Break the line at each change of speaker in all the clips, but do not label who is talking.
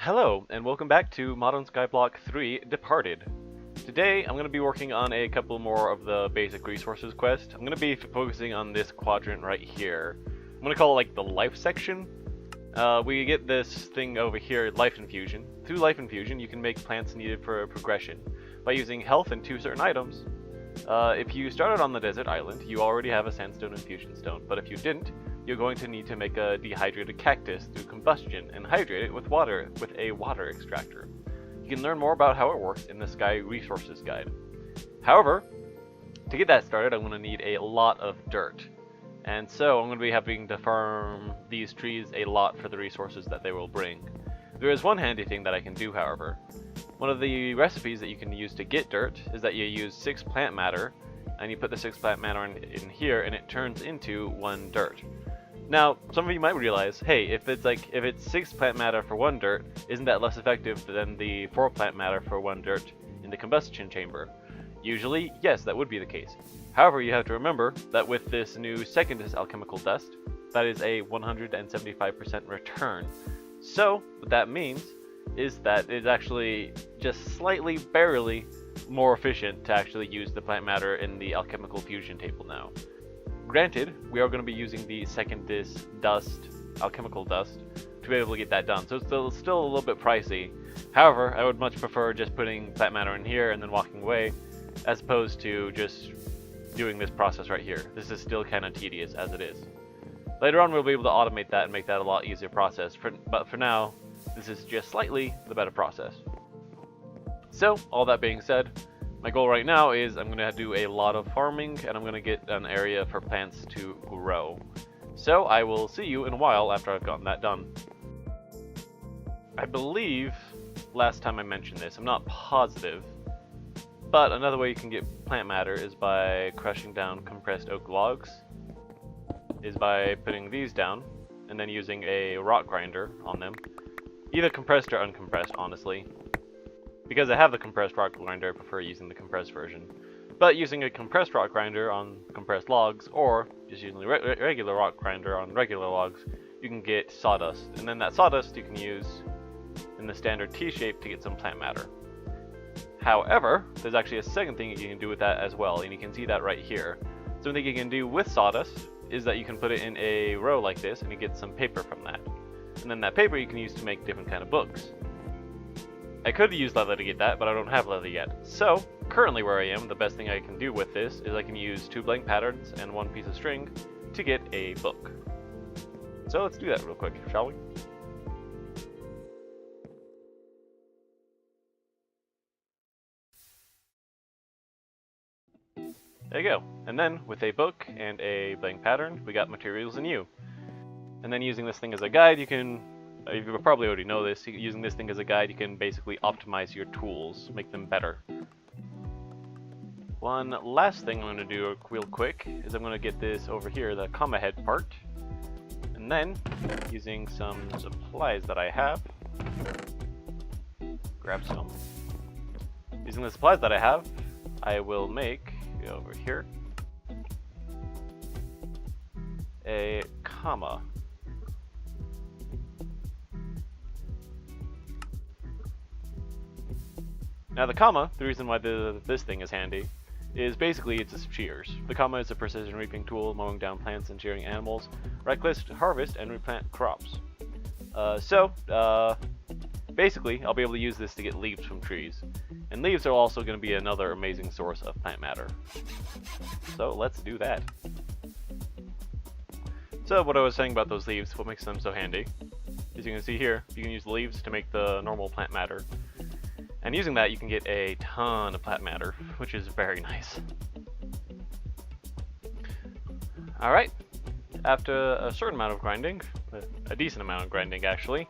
Hello, and welcome back to Modern Skyblock 3 Departed. Today, I'm going to be working on a couple more of the basic resources quest. I'm going to be focusing on this quadrant right here. I'm going to call it like the life section. We get this thing over here, life infusion. Through life infusion, you can make plants needed for progression by using health and 2 certain items. If you started on the desert island, you already have a sandstone infusion stone, but if you didn't, you're going to need to make a dehydrated cactus through combustion and hydrate it with water with a water extractor. You can learn more about how it works in the Sky Resources Guide. However, to get that started, I'm going to need a lot of dirt. And so I'm going to be having to farm these trees a lot for the resources that they will bring. There is one handy thing that I can do, however. One of the recipes that you can use to get dirt is that you use 6 plant matter, and you put the 6 plant matter in here, and it turns into 1 dirt. Now, some of you might realize, hey, if it's 6 plant matter for 1 dirt, isn't that less effective than the 4 plant matter for 1 dirt in the combustion chamber? Usually, yes, that would be the case. However, you have to remember that with this new second alchemical dust, that is a 175% return. So, what that means is that it's actually just slightly, barely more efficient to actually use the plant matter in the alchemical fusion table now. Granted, we are going to be using the second dust, alchemical dust, to be able to get that done, so it's still a little bit pricey. However, I would much prefer just putting plant matter in here and then walking away, as opposed to just doing this process right here. This is still kind of tedious as it is. Later on, we'll be able to automate that and make that a lot easier process, but for now, this is just slightly the better process. So, all that being said, my goal right now is I'm going to do a lot of farming, and I'm going to get an area for plants to grow. So I will see you in a while after I've gotten that done. I believe last time I mentioned this, I'm not positive, but another way you can get plant matter is by crushing down compressed oak logs, is by putting these down, and then using a rock grinder on them. Either compressed or uncompressed, honestly. Because I have the compressed rock grinder, I prefer using the compressed version. But using a compressed rock grinder on compressed logs, or just using the regular rock grinder on regular logs, you can get sawdust. And then that sawdust you can use in the standard T-shape to get some plant matter. However, there's actually a second thing you can do with that as well, and you can see that right here. Something you can do with sawdust is that you can put it in a row like this, and you get some paper from that. And then that paper you can use to make different kind of books. I could use leather to get that, but I don't have leather yet. So, currently where I am, the best thing I can do with this is I can use 2 blank patterns and 1 piece of string to get a book. So let's do that real quick, shall we? There you go. And then, with a book and a blank pattern, we got materials in U. And then using this thing as a guide, you probably already know this, using this thing as a guide, you can basically optimize your tools, make them better. One last thing I'm going to do real quick is I'm going to get this over here, the comma head part. And then, using some supplies that I have, grab some. Using the supplies that I have, I will make, over here, a comma. Now the comma, the reason why this thing is handy, is basically it's just shears. The comma is a precision reaping tool, mowing down plants and shearing animals. Right-click to harvest and replant crops. Basically, I'll be able to use this to get leaves from trees. And leaves are also going to be another amazing source of plant matter. So let's do that. So what I was saying about those leaves, what makes them so handy, as you can see here, you can use leaves to make the normal plant matter. And using that, you can get a ton of plant matter, which is very nice. Alright, after a certain amount of grinding, a decent amount of grinding actually,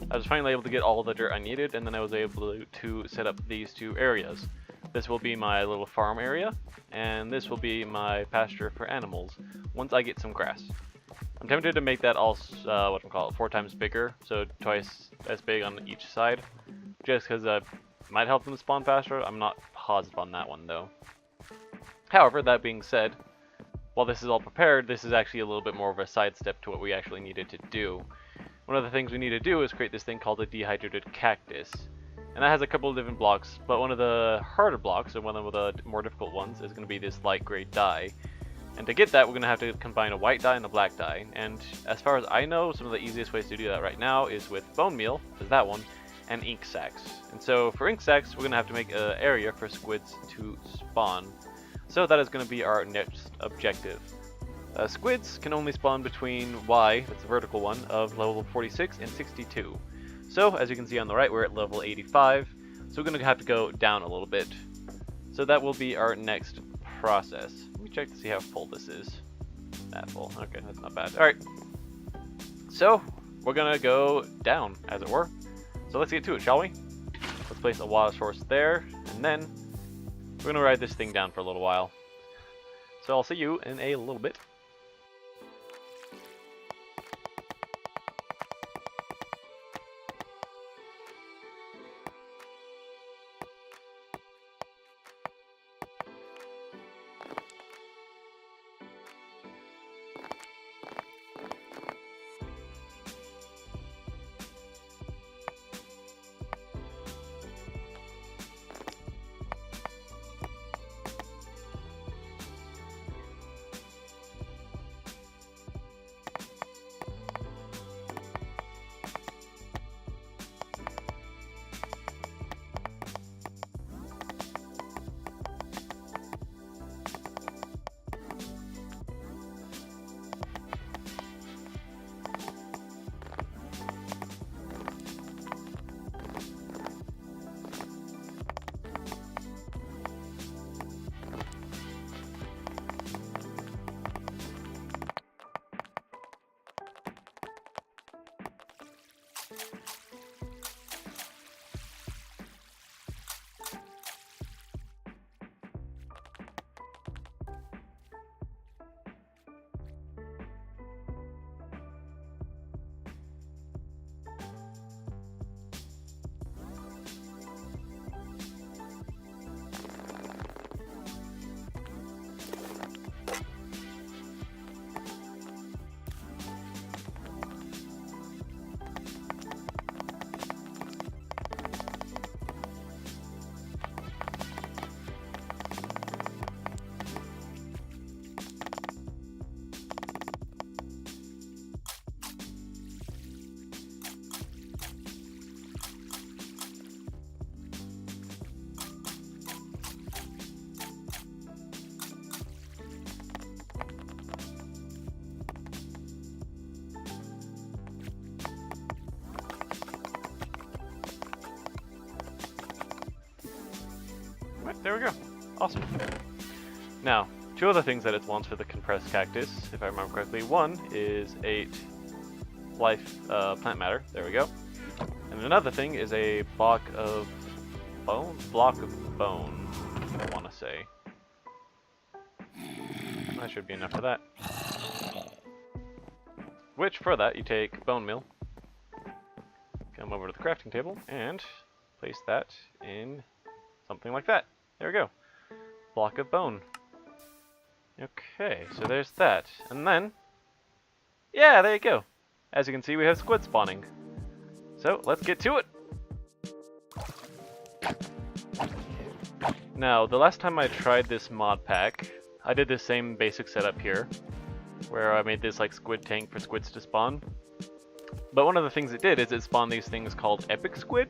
I was finally able to get all the dirt I needed, and then I was able to set up these 2 areas. This will be my little farm area, and this will be my pasture for animals, once I get some grass. I'm tempted to make that all, 4 times bigger, so twice as big on each side, just because might help them spawn faster. I'm not positive on that one though. However, that being said, while this is all prepared, this is actually a little bit more of a sidestep to what we actually needed to do. one of the things we need to do is create this thing called a Dehydrated Cactus. And that has a couple of different blocks, but one of the harder blocks, or one of the more difficult ones, is going to be this light gray dye. And to get that, we're going to have to combine a white dye and a black dye. And as far as I know, some of the easiest ways to do that right now is with bone meal, is that one, and ink sacs. And so for ink sacs, we're going to have to make an area for squids to spawn. So that is going to be our next objective. Squids can only spawn between Y, that's the vertical one, of level 46 and 62. So as you can see on the right, we're at level 85, so we're going to have to go down a little bit. So that will be our next process. Let me check to see how full this is. That full. Okay, that's not bad. Alright. So we're going to go down, as it were. So let's get to it, shall we? Let's place a water source there, and then we're going to ride this thing down for a little while. So I'll see you in a little bit. Right, there we go. Awesome. Now, two other things that it wants for the compressed cactus, if I remember correctly. One is 8 life plant matter. There we go. And another thing is a block of bone. I want to say. That should be enough for that. Which, for that, you take bone meal. Come over to the crafting table and place that in something like that. There we go. Block of bone. Okay, so there's that. And then, yeah, there you go. As you can see, we have squid spawning. So, let's get to it. Now, the last time I tried this mod pack, I did the same basic setup here, where I made this like squid tank for squids to spawn. But one of the things it did is it spawned these things called epic squid.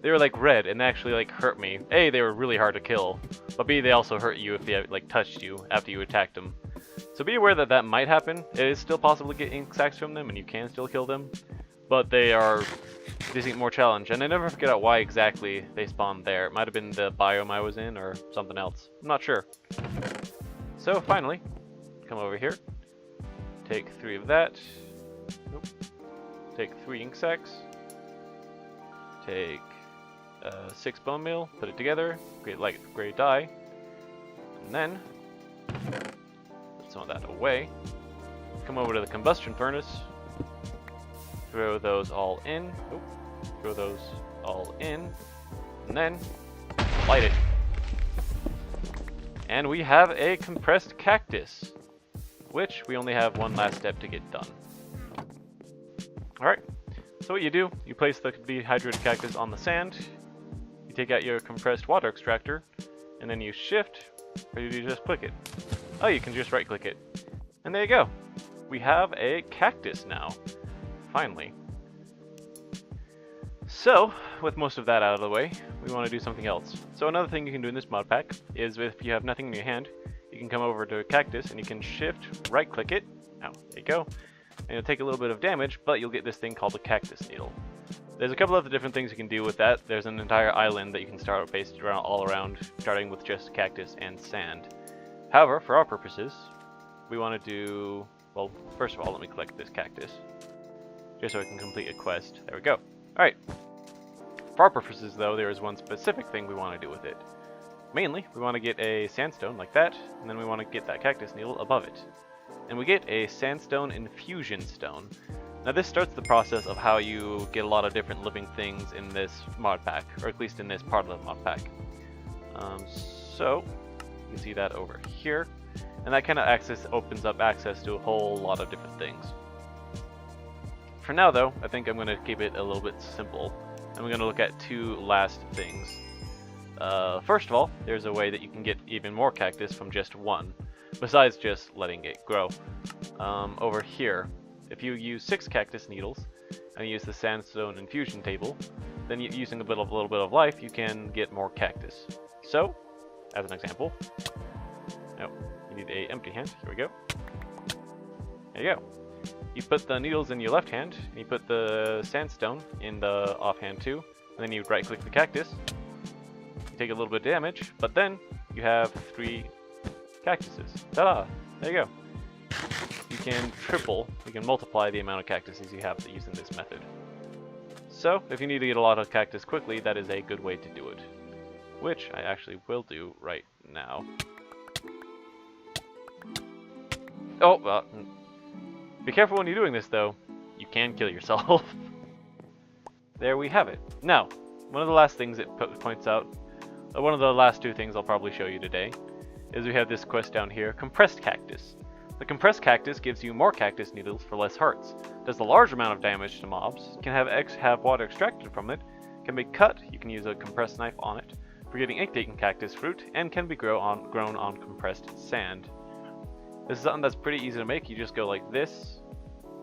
They were like red and they actually like hurt me. A, they were really hard to kill, but B, they also hurt you if they like touched you after you attacked them. So be aware that that might happen. It is still possible to get ink sacs from them and you can still kill them, but they seem more challenge. And I never figured out why exactly they spawned there. It might have been the biome I was in or something else. I'm not sure. So finally, come over here. Take 3 of that. Nope. Take 3 ink sacs. Take 6 bone meal, put it together, create light gray dye, and then put some of that away. Come over to the combustion furnace, throw those all in, throw those all in, and then light it. And we have a compressed cactus, which we only have one last step to get done. Alright, So what you do, you place the dehydrated cactus on the sand, you take out your compressed water extractor, and then you shift, or you just click it. Oh, you can just right click it. And there you go. We have a cactus now. Finally. So, with most of that out of the way, we want to do something else. So another thing you can do in this mod pack is if you have nothing in your hand, you can come over to a cactus and you can shift, right click it. Oh, there you go. And you'll take a little bit of damage, but you'll get this thing called the cactus needle. There's a couple other different things you can do with that. There's an entire island that you can start based around all around, starting with just cactus and sand. However, for our purposes, we want to do, well, first of all, let me collect this cactus, just so I can complete a quest. There we go. Alright. For our purposes, though, there is one specific thing we want to do with it. Mainly, we want to get a sandstone like that, and then we want to get that cactus needle above it. And we get a Sandstone Infusion stone. Now this starts the process of how you get a lot of different living things in this mod pack, or at least in this part of the mod pack. So, you can see that over here, and that kind of opens up access to a whole lot of different things. For now though, I think I'm going to keep it a little bit simple, and we're going to look at two last things. First of all, there's a way that you can get even more cactus from just one, besides just letting it grow. Over here, if you use 6 cactus needles, and use the Sandstone Infusion table, then using a little bit of life, you can get more cactus. So, as an example, no, you need a empty hand, here we go. There you go. You put the needles in your left hand, and you put the sandstone in the offhand too, and then you right click the cactus. You take a little bit of damage, but then you have 3 cactuses. Ta-da! There you go. You can multiply the amount of cactuses you have using this method. So, if you need to get a lot of cactus quickly, that is a good way to do it. Which I actually will do right now. Oh, be careful when you're doing this though. You can kill yourself. There we have it. Now, one of the last things it points out, one of the last 2 things I'll probably show you today, is we have this quest down here, Compressed Cactus. The Compressed Cactus gives you more cactus needles for less hearts, does a large amount of damage to mobs, can have water extracted from it, can be cut, you can use a compressed knife on it, for getting igniting cactus fruit, and can be grown on compressed sand. This is something that's pretty easy to make. You just go like this,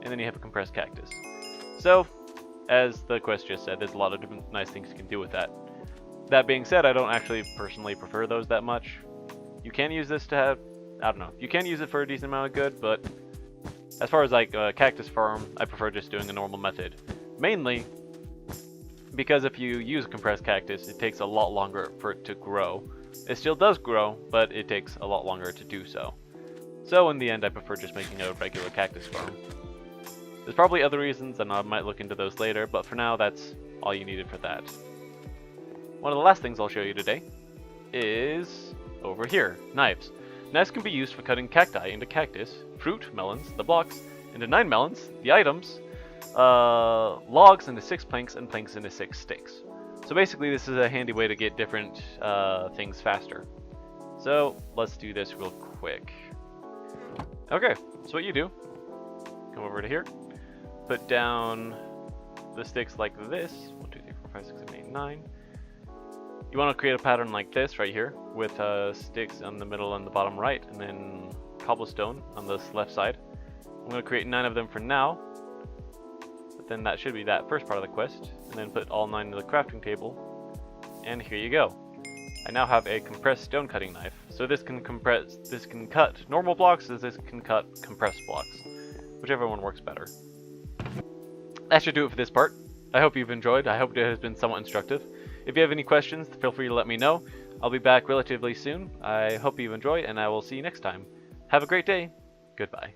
and then you have a compressed cactus. So, as the quest just said, there's a lot of different nice things you can do with that. That being said, I don't actually personally prefer those that much. You can use this to have, I don't know, you can use it for a decent amount of good, but as far as like a cactus farm, I prefer just doing a normal method. Mainly because if you use a compressed cactus, it takes a lot longer for it to grow. It still does grow, but it takes a lot longer to do so. So in the end, I prefer just making a regular cactus farm. There's probably other reasons, and I might look into those later, but for now, that's all you needed for that. One of the last things I'll show you today is over here, knives. Knives can be used for cutting cacti into cactus, fruit, melons, the blocks, into 9 melons, the items, logs into 6 planks, and planks into 6 sticks. So basically this is a handy way to get different things faster. So let's do this real quick. Okay, so what you do, come over to here, put down the sticks like this, 1, 2, 3, 4, 5, 6, 7, 8, 9. You want to create a pattern like this right here, with sticks on the middle and the bottom right, and then cobblestone on this left side. I'm going to create 9 of them for now, but then that should be that first part of the quest, and then put all 9 to the crafting table, and here you go. I now have a compressed stone cutting knife, so this can cut normal blocks, as this can cut compressed blocks, whichever one works better. That should do it for this part. I hope you've enjoyed. I hope it has been somewhat instructive. If you have any questions, feel free to let me know. I'll be back relatively soon. I hope you enjoy, and I will see you next time. Have a great day. Goodbye.